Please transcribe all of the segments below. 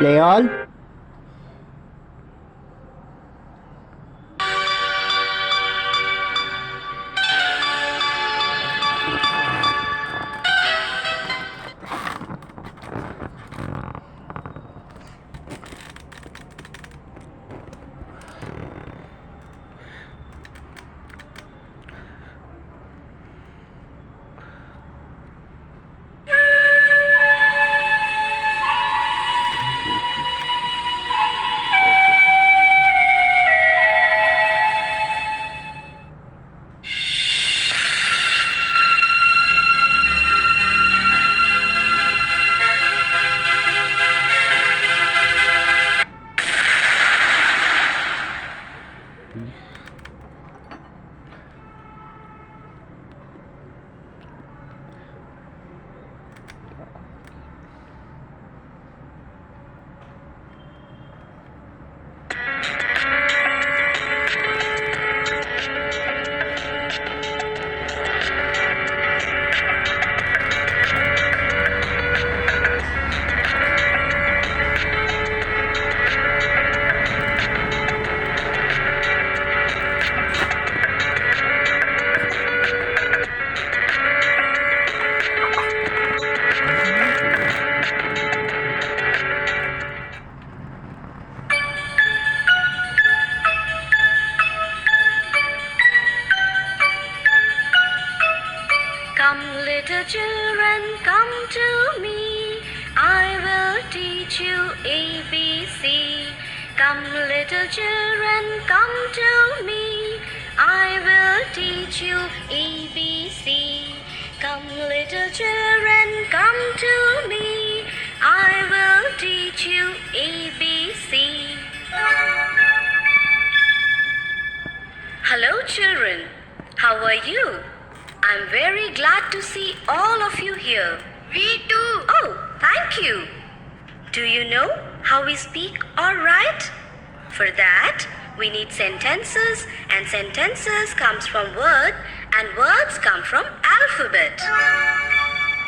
Play all. Come, little children, come to me. I will teach you ABC. Come, little children, come to me. I will teach you ABC. Come, little children, come to me. I will teach you ABC. Hello, children. How are you? I'm very glad to see all of you here. We too. Oh, thank you. Do you know how we speak or write? For that, we need sentences, and sentences comes from word and words come from alphabet.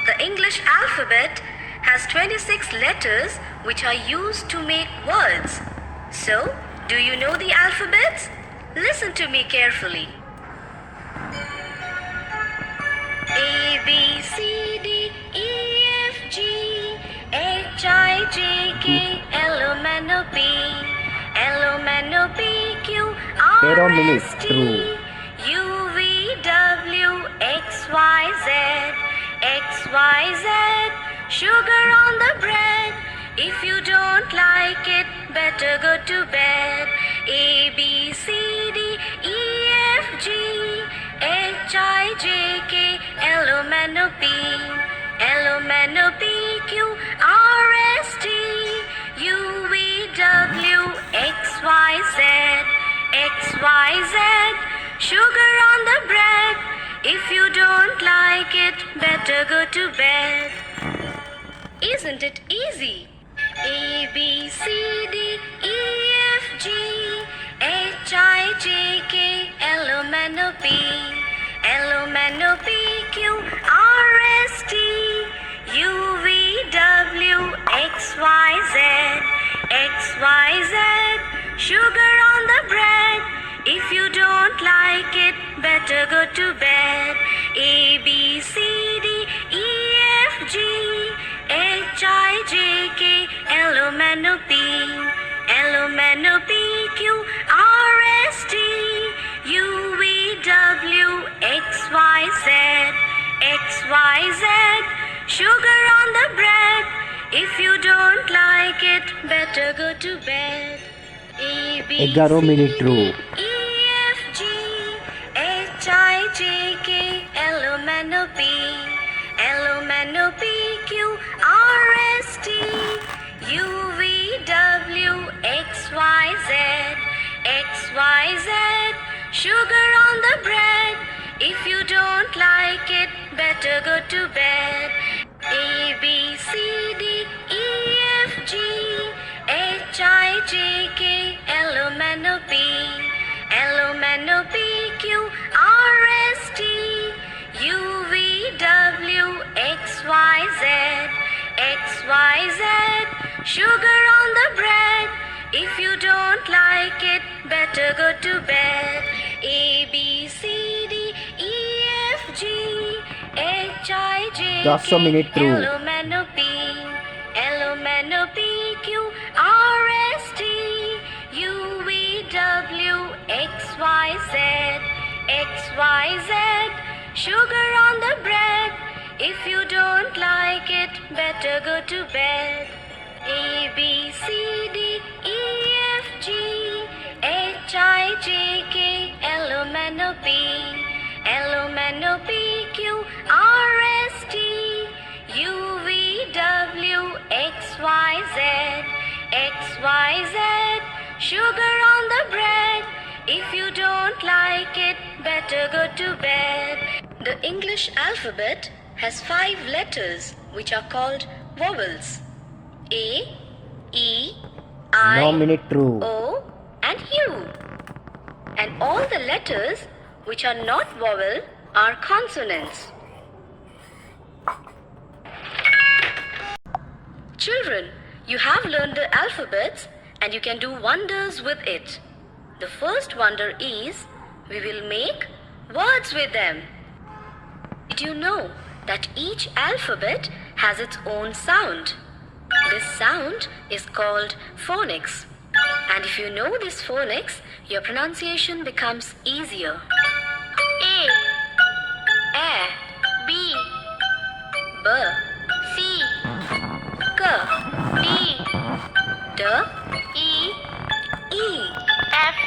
The English alphabet has 26 letters which are used to make words. So, do you know the alphabets? Listen to me carefully. A, B, C, D, E, F, G, H, I, J, K, L, M, N, O, P, L, M, N, O, P, Q, R, S, T, U, V, W, X, Y, Z, X, Y, Z, sugar on the bread. If you don't like it, better go to bed. A, B, C, D, E, F, G, H, I, J, K, L, M, N, O, P, L, M, N, O, P, Q, R, S, T, U, V, W, X, Y, Z, X, Y, Z, sugar on the bread. If you don't like it, better go to bed. Isn't it easy? A, B, C, D, E, F, G, H, I, J, K, L, M, N, O, P, L, M, N, O, P, Q, R, S, T, U, V, W, X, Y, Z, X, Y, Z, sugar on the bread. If you don't like it, better go to bed. A, B, C, D, E, F, G, H, I, J, K, L, M, N, O, P, L, M, N, O, P, Q, R, S, T, U, V, W, X, Y, Z, X, Y, Z, sugar on the bread. If you don't like it, better go to bed. A, B, 11 minute C, row. D, E, F, G, H, I, J, K, L, M, N, O, P, L, M, N, O, P, Q, R, S, T, U, V, W, X, Y, Z, X, Y, Z, sugar on the bread. If you don't like it, better go to bed. A, B, C, D, E, F, G, H, I, J, K, L, M, N, O, P, L, M, N, O, P, Q, R, S, T, U, V, W, X, Y, Z, X, Y, Z, sugar on If you don't like it, better go to bed. A, B, C, D, E, F, G, H, I, J, Just a minute K, through. L, M, N, O, P, L, M, N, O, P, Q, R, S, T, U, V, W, X, Y, Z, X, Y, Z, sugar on the bread. If you don't like it, better go to bed. A, B, C, D, E, F, G, H, I, J, K, L, M, N, O, P, L, M, N, O, P, Q, R, S, T, U, V, W, X, Y, Z, X, Y, Z, sugar on the bread. If you don't like it, better go to bed. The English alphabet has 5 letters which are called vowels. A, E, I, No minute through. O and U. And all the letters which are not vowel are consonants. Children, you have learned the alphabets and you can do wonders with it. The first wonder is we will make words with them. Did you know that each alphabet has its own sound? This sound is called phonics. And if you know this phonics, your pronunciation becomes easier. A, B, B, C, K, D, D, E, F,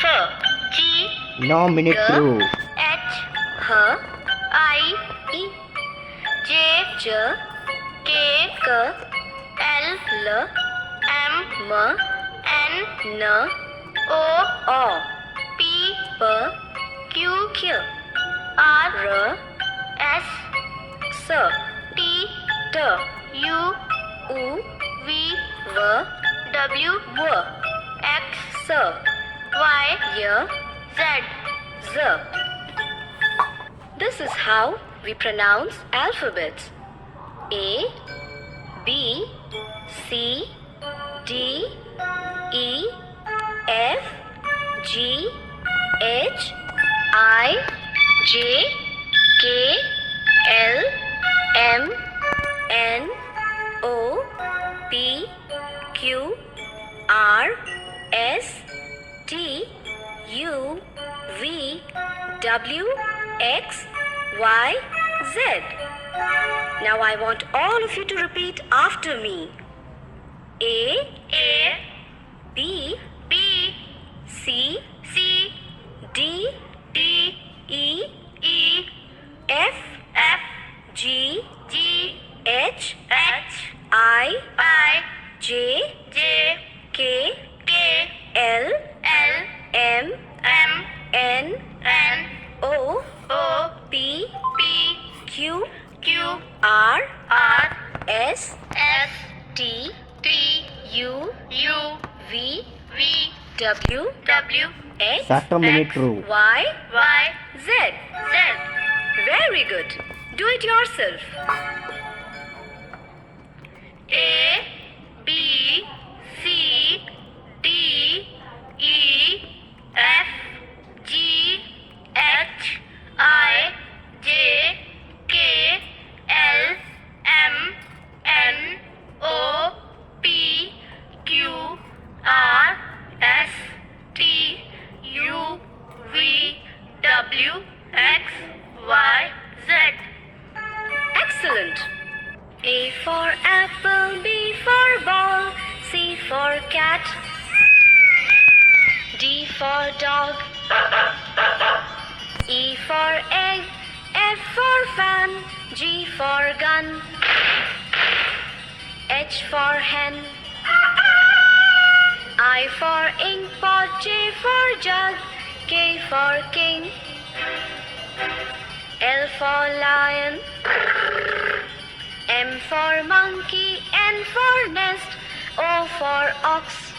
F, G, No minute G, through. H, H, I, E, J, J, K, K, L, L, M, M, N, N, O, P, P, Q, Q, R, R, S, S, T, T, U, U, V, V, W, W, X, Y, Y, Z, Z. This is how we pronounce alphabets. A, B, C, D, E, F, G, H, I, J, K, L, M, N, O, P, Q, R, S, T, U, V, W, X, Y, Z. Now I want all of you to repeat after me. A, B, C, D, E, F, G, H, I, J, K, L, M, N, O, P, Q, R, S, T, U, V, W, X, Just a minute through. Y, Z. Very good. Do it yourself. A, B, C, D, E, F, G, H, I, J, K, L, M, N, O, P, Q, R, S, T, U, V, W, X, Y, Z. Excellent. A for apple, B for ball, C for cat, D for dog, E for egg, F for fan, G for gun, H for hen, I for ink pot, J for jug, K for king, L for lion, M for monkey, N for nest, O for ox,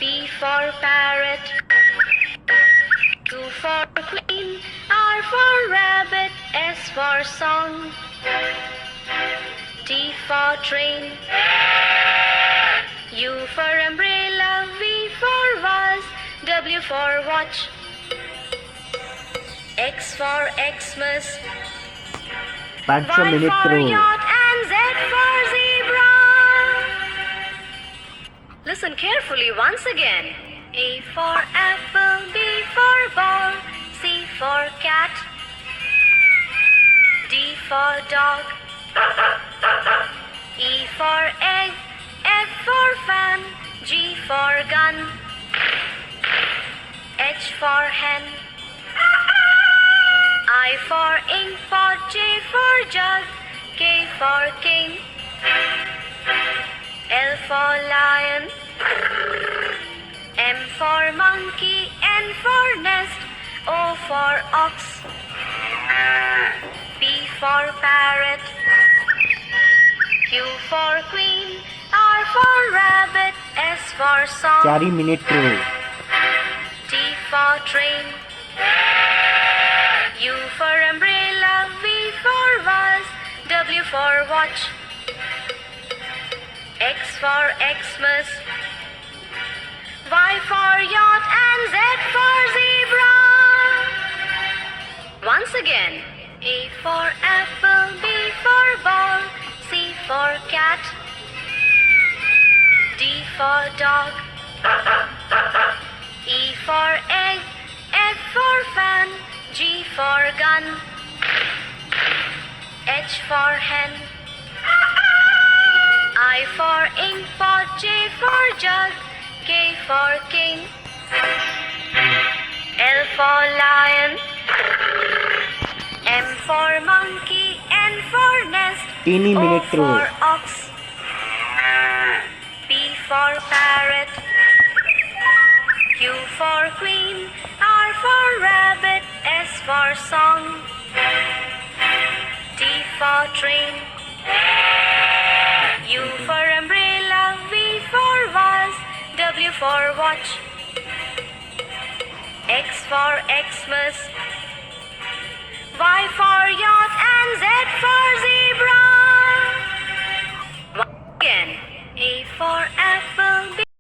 P for parrot, Q for queen, R for rabbit, S for song, T for train, U for umbrella, V for vase, W for watch, X for Xmas, 500 Y minute for through yacht, and Z for zebra. Listen carefully once again. A for apple, B for ball, C for cat, D for dog, E for egg, F for fan, G for gun, H for hen, I for ink pot, J for jug, K for king, L for lion, M for monkey, N for nest, O for ox, P for parrot, Q for queen, R for rabbit, S for song, 4 minute through T for train, U for umbrella, V for vase, W for watch, X for Xmas, Y for yacht, and Z for zebra. Once again. A for apple, B for ball, C for cat, D for dog, E for egg, F for fan, G for gun, H for hen, I for ink pot, J for jug, K for king, L for lion, M for monkey, N for nest, 3 O minute through for ox, P for parrot, Q for queen, R for rabbit, S for song, T for train, U for umbrella, V for vase, W for watch, X for Xmas,